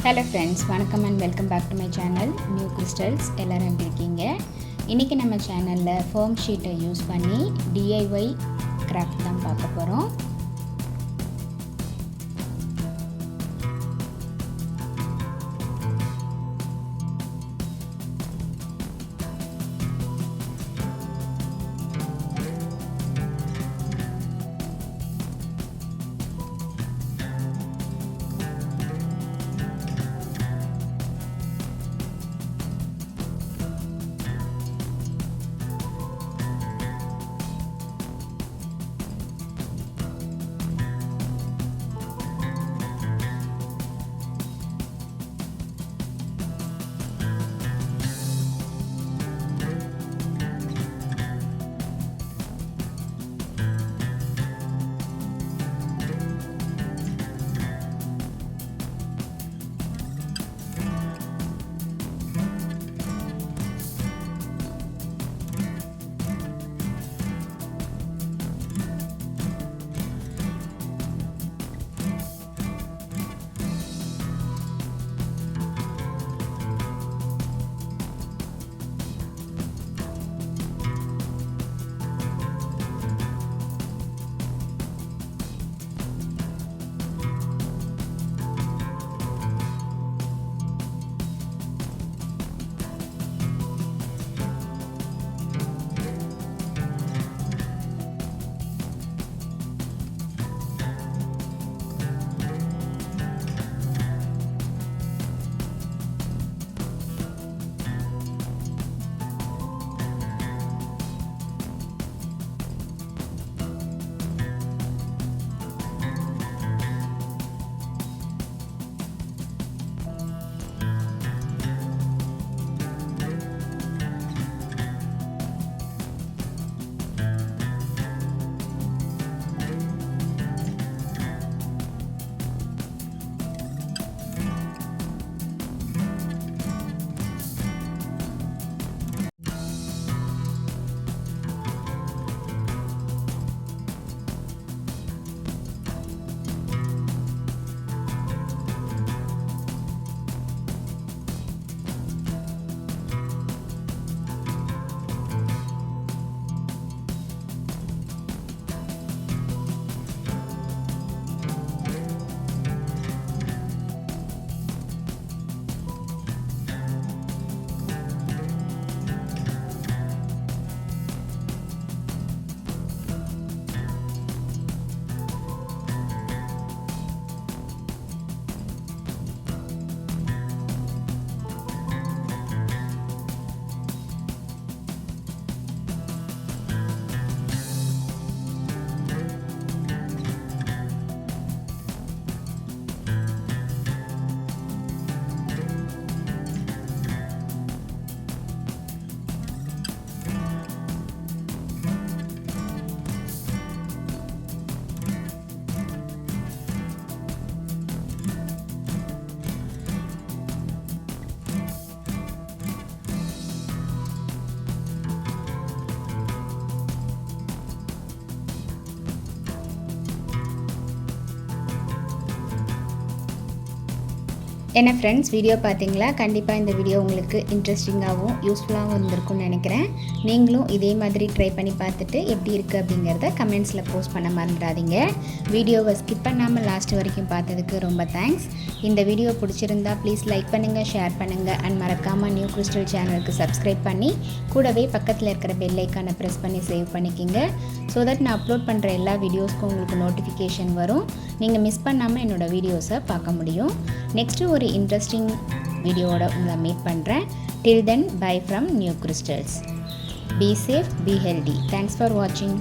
Hello friends, welcome and welcome back to my channel New Crystals. எல்லாரும் எப்படி இருக்கீங்க? இன்னைக்கு நம்ம சேனல்ல foam sheet யூஸ் பண்ணி DIY craft தான் பார்க்க போறோம். என்ன ஃப்ரெண்ட்ஸ், வீடியோ பார்த்தீங்களா? கண்டிப்பாக இந்த வீடியோ உங்களுக்கு இன்ட்ரெஸ்டிங்காகவும் யூஸ்ஃபுல்லாகவும் இருந்திருக்கும்னு நினைக்கிறேன். நீங்களும் இதே மாதிரி ட்ரை பண்ணி பார்த்துட்டு எப்படி இருக்குது அப்படிங்கிறத கமெண்ட்ஸில் போஸ்ட் பண்ண மறந்துடாதீங்க. வீடியோவை ஸ்கிப் பண்ணாமல் லாஸ்ட் வரைக்கும் பார்த்ததுக்கு ரொம்ப தேங்க்ஸ். இந்த வீடியோ பிடிச்சிருந்தா ப்ளீஸ் லைக் பண்ணுங்கள், ஷேர் பண்ணுங்கள் அண்ட் மறக்காமல் நியூ கிறிஸ்டல் சேனலுக்கு சப்ஸ்கிரைப் பண்ணி கூடவே பக்கத்தில் இருக்கிற பெல் ஐக்கானை ப்ரெஸ் பண்ணி சேவ் பண்ணிக்கிங்க. ஸோ தட் நான் அப்லோட் பண்ணுற எல்லா வீடியோஸ்க்கும் உங்களுக்கு நோட்டிஃபிகேஷன் வரும். நீங்கள் மிஸ் பண்ணாமல் என்னோடய வீடியோஸை பார்க்க முடியும். நெக்ஸ்ட்டு ஒரு இன்ட்ரெஸ்டிங் வீடியோவோட உங்களை மீட் பண்ணுறேன். Till then, bye from new crystals. Be safe, be healthy. Thanks for வாட்சிங்.